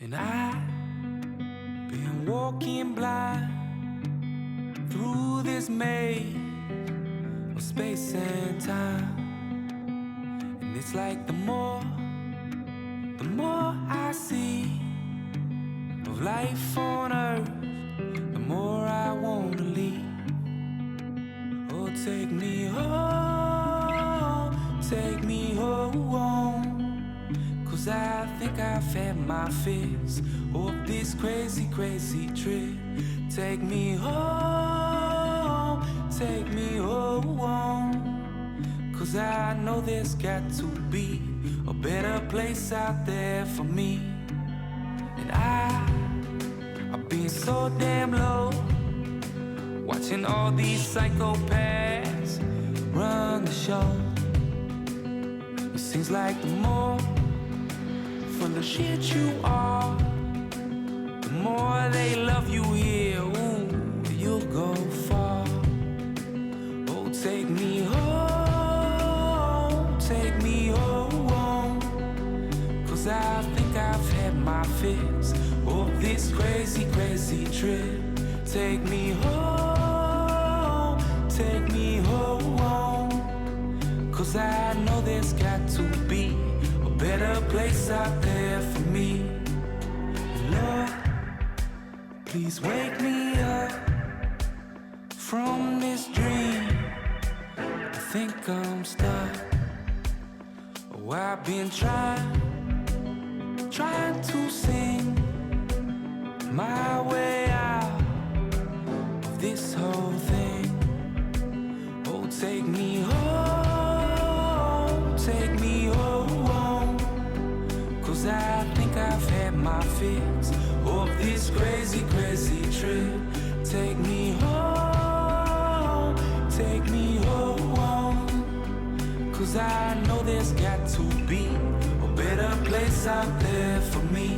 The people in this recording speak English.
And I've been walking blind through this maze of space and time. And it's like the more I see of life on earth, the more I wanna leave. Oh, take me home, take me home. 'Cause I think I've had my fix of this crazy, crazy trip. Take me home, take me home. 'Cause I know there's got to be a better place out there for me. And I've been so damn low, watching all these psychopaths run the show. It seems like the more full of shit you are, the more they love you here. Ooh, you'll go far. Oh, take me home, take me home. 'Cause I think I've had my fix of this crazy, crazy trip. Take me home, take me home. 'Cause I know there's got to be a better place out there for me. Lord, please wake me up from this dream. I think I'm stuck. Oh, I've been trying to sing my way out of this whole thing. Oh, take me home, take me home. 'Cause I think I've had my fix of this crazy, crazy trip. Take me home, take me home. 'Cause I know there's got to be a better place out there for me.